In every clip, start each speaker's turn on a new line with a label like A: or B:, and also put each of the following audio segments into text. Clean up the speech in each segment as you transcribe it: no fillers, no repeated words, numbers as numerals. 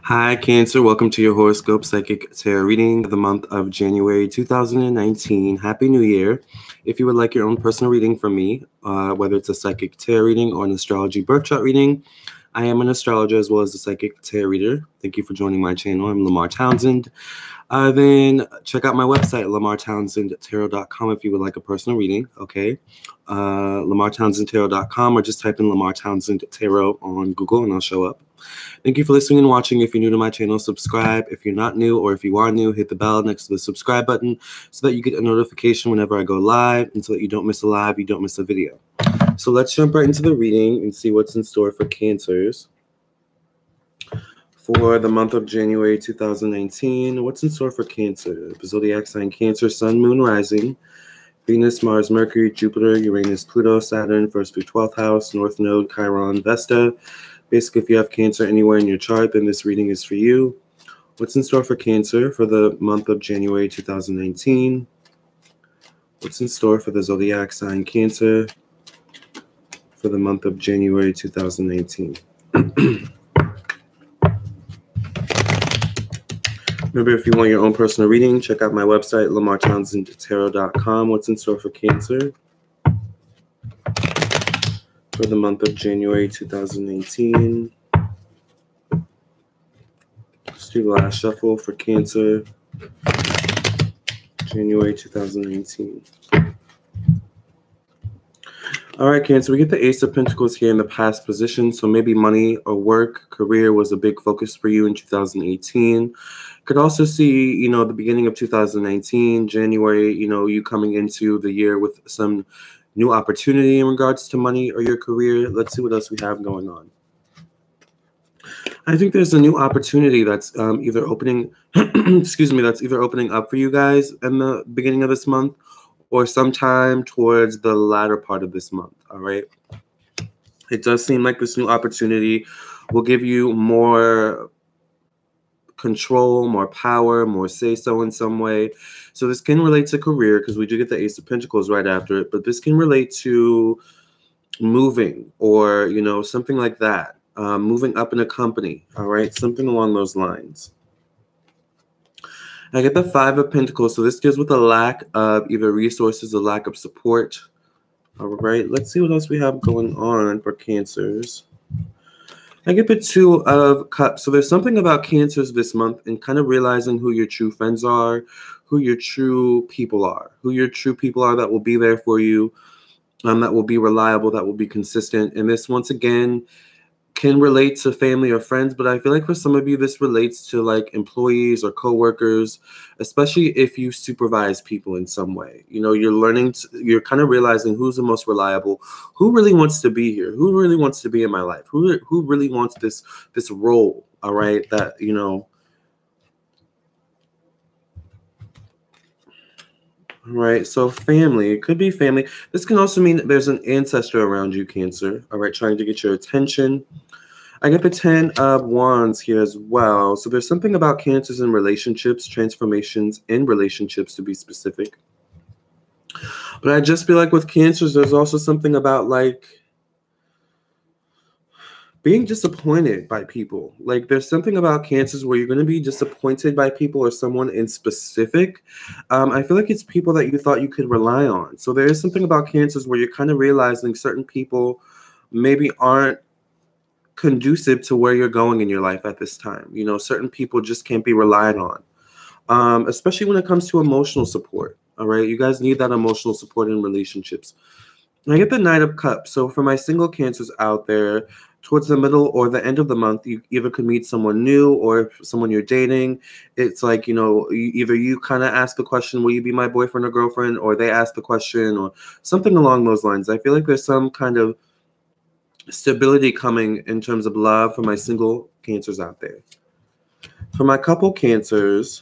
A: Hi, Cancer. Welcome to your Horoscope Psychic Tarot reading of the month of January 2019. Happy New Year. If you would like your own personal reading from me, whether it's a Psychic Tarot reading or an astrology birth chart reading, I am an astrologer as well as a Psychic Tarot reader. Thank you for joining my channel. I'm Lamarr Townsend. Then check out my website, lamarrtownsendtarot.com, if you would like a personal reading, okay? lamarrtownsendtarot.com, or just type in Lamarr Townsend Tarot on Google and I'll show up. Thank you for listening and watching. If you're new to my channel, subscribe. If you're not new, or if you are new, hit the bell next to the subscribe button so that you get a notification whenever I go live, and so that you don't miss a live, you don't miss a video. So let's jump right into the reading and see what's in store for Cancers for the month of January 2019. What's in store for Cancer? Zodiac sign Cancer, Sun, Moon, Rising, Venus, Mars, Mercury, Jupiter, Uranus, Pluto, Saturn, 1st through 12th house, North Node, Chiron, Vesta. Basically, if you have Cancer anywhere in your chart, then this reading is for you. What's in store for Cancer for the month of January 2019? What's in store for the Zodiac sign Cancer for the month of January 2019? Remember, if you want your own personal reading, check out my website, lamarrtownsendtarot.com. What's in store for Cancer for the month of January 2019? Let's do the last shuffle for Cancer, January 2019. All right, Cancer, we get the Ace of Pentacles here in the past position. So maybe money or work, career was a big focus for you in 2018. Could also see, the beginning of 2019, January, you coming into the year with some new opportunity in regards to money or your career. Let's see what else we have going on. I think there's a new opportunity that's either opening, that's either opening up for you guys in the beginning of this month or sometime towards the latter part of this month, all right? It does seem like this new opportunity will give you more control, more power, more say-so in some way. So this can relate to career because we do get the Ace of Pentacles right after it, but this can relate to moving or, something like that. Moving up in a company, all right? Something along those lines. I get the Five of Pentacles, so this deals with a lack of either resources or lack of support. All right, let's see what else we have going on for Cancers. I get the Two of Cups. So there's something about Cancers this month and kind of realizing who your true friends are, who your true people are, that will be there for you, that will be reliable, that will be consistent. And this, once again, can relate to family or friends, but I feel like for some of you, this relates to like employees or coworkers, especially if you supervise people in some way. You're kind of realizing who's the most reliable, who really wants to be here, who really wants to be in my life, who really wants this role, all right, that, All right, so family, it could be family. This can also mean that there's an ancestor around you, Cancer, all right, trying to get your attention. I get the 10 of Wands here as well. So there's something about Cancers in relationships, transformations in relationships to be specific. But I just feel like with Cancers, there's also something about like being disappointed by people. Like there's something about Cancers where you're going to be disappointed by people or someone in specific. I feel like it's people that you thought you could rely on. So there is something about Cancers where you're kind of realizing certain people maybe aren't conducive to where you're going in your life at this time. Certain people just can't be relied on, especially when it comes to emotional support. All right, you guys need that emotional support in relationships. I get the Knight of Cups. So for my single Cancers out there, towards the middle or the end of the month, you either could meet someone new or someone you're dating. It's like, either you kind of ask the question, will you be my boyfriend or girlfriend? Or they ask the question or something along those lines. I feel like there's some kind of stability coming in terms of love for my single Cancers out there. For my couple Cancers,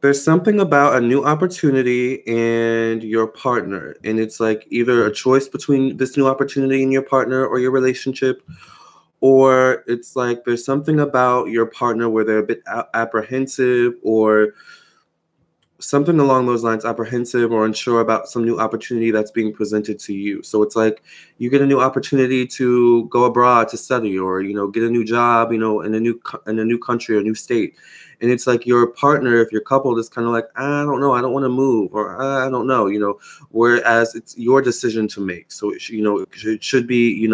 A: there's something about a new opportunity and your partner. And it's like either a choice between this new opportunity and your partner or your relationship, or it's like there's something about your partner where they're a bit apprehensive or something along those lines, apprehensive or unsure about some new opportunity that's being presented to you. So it's like you get a new opportunity to go abroad to study, or get a new job, in a new country or new state, and it's like your partner, if you're coupled, is kind of like, I don't know, I don't want to move, or I don't know, whereas it's your decision to make. So it should be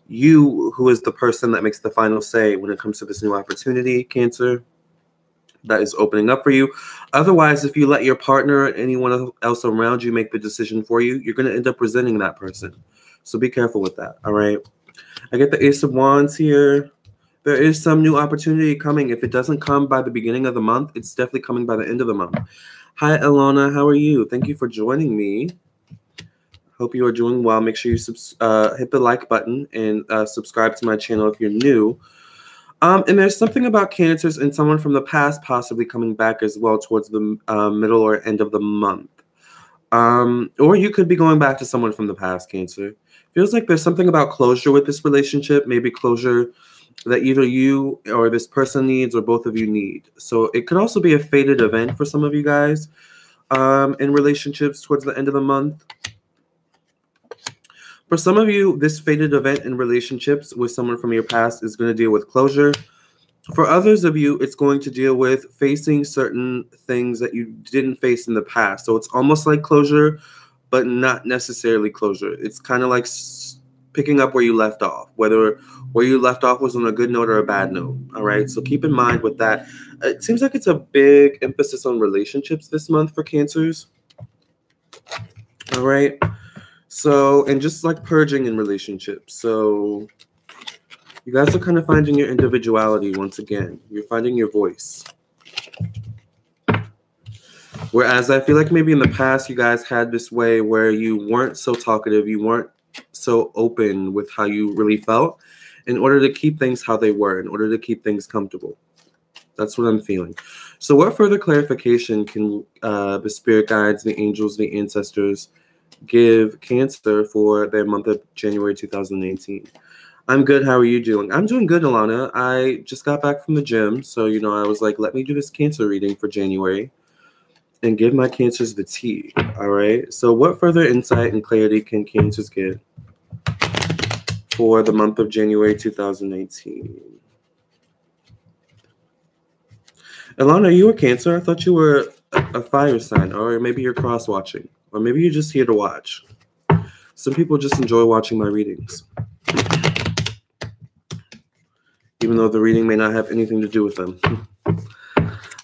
A: you who is the person that makes the final say when it comes to this new opportunity, Cancer, that is opening up for you. Otherwise, if you let your partner or anyone else around you make the decision for you, you're going to end up resenting that person. So be careful with that, all right? I get the Ace of Wands here. There is some new opportunity coming. If it doesn't come by the beginning of the month, it's definitely coming by the end of the month. Hi, Alana. How are you? Thank you for joining me. Hope you are doing well. Make sure you hit the like button and subscribe to my channel if you're new. And there's something about Cancers and someone from the past possibly coming back as well towards the middle or end of the month. Or you could be going back to someone from the past, Cancer. Feels like there's something about closure with this relationship, maybe closure that either you or this person needs or both of you need. So it could also be a fated event for some of you guys in relationships towards the end of the month. For some of you, this fated event in relationships with someone from your past is going to deal with closure. For others of you, it's going to deal with facing certain things that you didn't face in the past. So it's almost like closure, but not necessarily closure. It's kind of like picking up where you left off, whether where you left off was on a good note or a bad note. All right. So keep in mind with that. It seems like it's a big emphasis on relationships this month for Cancers. All right. So, and just like purging in relationships. So you guys are kind of finding your individuality once again. You're finding your voice. Whereas I feel like maybe in the past you guys had this way where you weren't so talkative, you weren't so open with how you really felt in order to keep things how they were, in order to keep things comfortable. That's what I'm feeling. So what further clarification can the spirit guides, the angels, the ancestors give Cancer for their month of January 2018? I'm good. How are you doing? I'm doing good, Alana. I just got back from the gym. So, I was like, let me do this Cancer reading for January and give my Cancers the tea. All right. So what further insight and clarity can Cancers get for the month of January 2018? Alana, are you a Cancer? I thought you were a fire sign, or maybe you're cross-watching. Or maybe you're just here to watch. Some people just enjoy watching my readings, even though the reading may not have anything to do with them.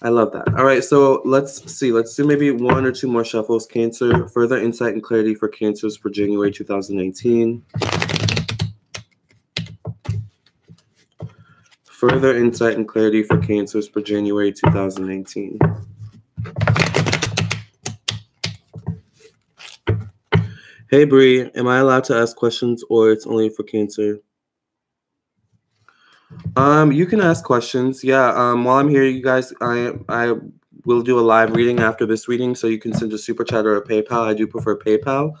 A: I love that. All right, so let's see. Let's do maybe one or two more shuffles. Cancer, further insight and clarity for Cancers for January 2018. Further insight and clarity for Cancers for January 2018. Hey, Bree, am I allowed to ask questions or it's only for Cancer? You can ask questions. Yeah, while I'm here, you guys, I will do a live reading after this reading, so you can send a super chat or a PayPal. I do prefer PayPal.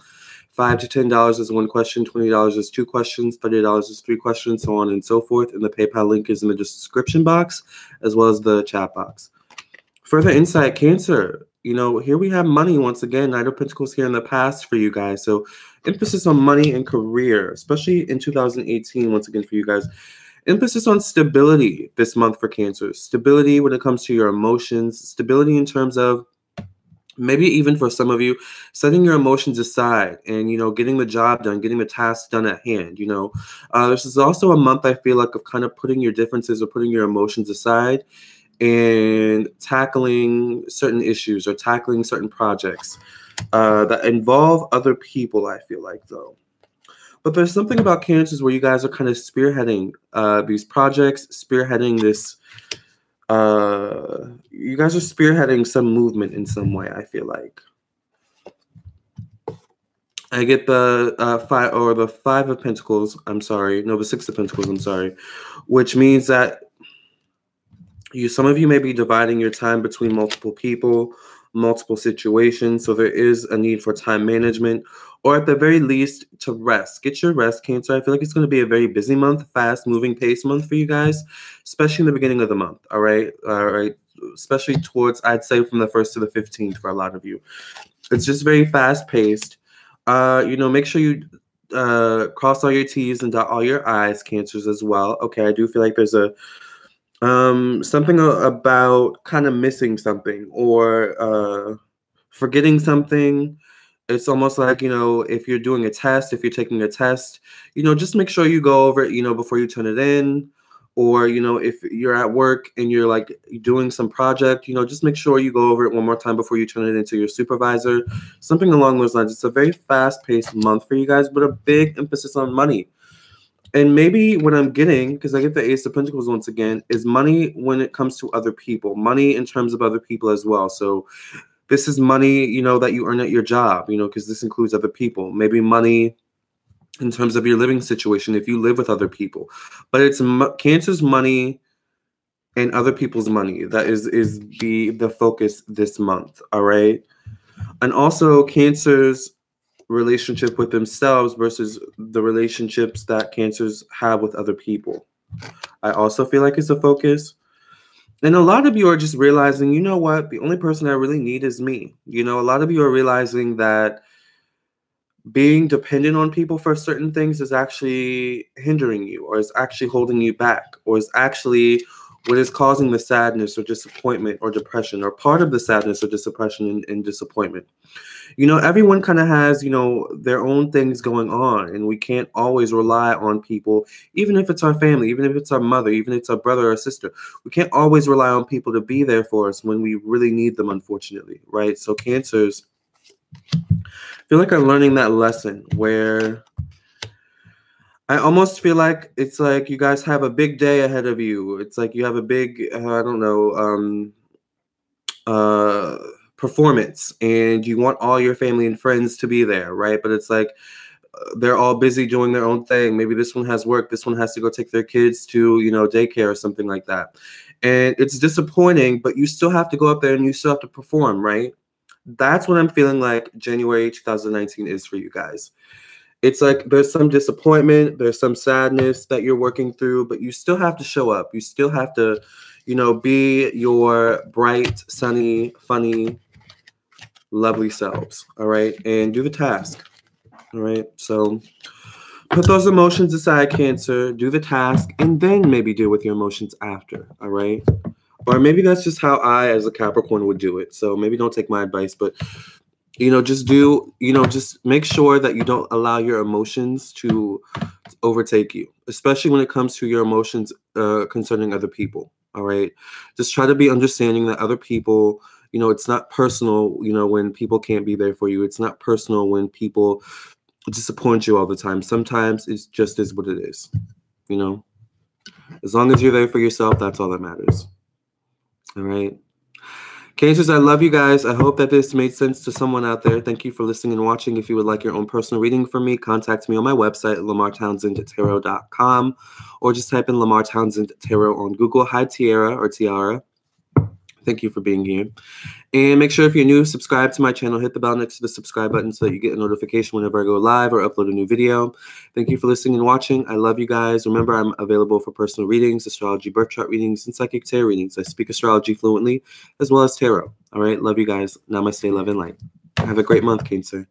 A: $5 to $10 is one question, $20 is two questions, $30 is three questions, so on and so forth. And the PayPal link is in the description box as well as the chat box. Further insight, Cancer. Here we have money once again. Knight of Pentacles here in the past for you guys. So emphasis on money and career, especially in 2018, once again for you guys. Emphasis on stability this month for Cancer. Stability when it comes to your emotions. Stability in terms of maybe even for some of you, setting your emotions aside and, getting the job done, getting the tasks done at hand. This is also a month, I feel like, of kind of putting your differences or putting your emotions aside and tackling certain issues or tackling certain projects that involve other people, I feel like, though. But there's something about Cancers where you guys are kind of spearheading these projects, spearheading this. You guys are spearheading some movement in some way, I feel like. I get the Five of Pentacles. I'm sorry. No, the Six of Pentacles. I'm sorry. Which means that some of you may be dividing your time between multiple people, multiple situations. So there is a need for time management, or at the very least to rest. Get your rest, Cancer. I feel like it's going to be a very busy month, fast moving pace month for you guys, especially in the beginning of the month. All right. especially towards, I'd say, from the 1st to the 15th for a lot of you. It's just very fast-paced. Make sure you cross all your T's and dot all your I's, Cancers, as well. Okay, I do feel like there's a something about kind of missing something or forgetting something. It's almost like, if you're doing a test, if you're taking a test, just make sure you go over it, before you turn it in. Or, if you're at work and you're like doing some project, just make sure you go over it one more time before you turn it into your supervisor. Something along those lines. It's a very fast-paced month for you guys, but a big emphasis on money. And maybe what I'm getting, because I get the Ace of Pentacles once again, is money when it comes to other people. Money in terms of other people as well. So this is money, that you earn at your job, because this includes other people. Maybe money in terms of your living situation if you live with other people. But it's Cancer's money and other people's money. That is the focus this month, all right? And also Cancer's relationship with themselves versus the relationships that Cancers have with other people. I also feel like it's a focus. And a lot of you are just realizing, you know what, the only person I really need is me. A lot of you are realizing that being dependent on people for certain things is actually hindering you, or is actually holding you back, or is actually what is causing the sadness or disappointment or depression, or part of the sadness or disappointment and disappointment. Everyone kind of has, their own things going on, and we can't always rely on people, even if it's our family, even if it's our mother, even if it's our brother or sister. We can't always rely on people to be there for us when we really need them, unfortunately, right? So Cancers, I feel like I'm learning that lesson where I almost feel like it's like you guys have a big day ahead of you. It's like you have a big, performance, and you want all your family and friends to be there, right? But it's like they're all busy doing their own thing. Maybe this one has work. This one has to go take their kids to, daycare or something like that. And it's disappointing, but you still have to go up there and you still have to perform, right? That's what I'm feeling like January 2019 is for you guys. It's like there's some disappointment, there's some sadness that you're working through, but you still have to show up. You still have to, be your bright, sunny, funny, lovely selves, all right? And do the task, all right? So put those emotions aside, Cancer, do the task, and then maybe deal with your emotions after, all right? Or maybe that's just how I, as a Capricorn, would do it. So maybe don't take my advice, but, just make sure that you don't allow your emotions to overtake you, especially when it comes to your emotions concerning other people, all right? Just try to be understanding that other people, it's not personal, when people can't be there for you. It's not personal when people disappoint you all the time. Sometimes it just is what it is, As long as you're there for yourself, that's all that matters. All right. Cancers, I love you guys. I hope that this made sense to someone out there. Thank you for listening and watching. If you would like your own personal reading from me, contact me on my website, LamarrTownsendTarot.com, or just type in Lamarr Townsend Tarot on Google. Hi, Tiara or Tiara. Thank you for being here. And make sure if you're new, subscribe to my channel. Hit the bell next to the subscribe button so that you get a notification whenever I go live or upload a new video. Thank you for listening and watching. I love you guys. Remember, I'm available for personal readings, astrology, birth chart readings, and psychic tarot readings. I speak astrology fluently as well as tarot. All right. Love you guys. Namaste, love, and light. Have a great month, Cancer.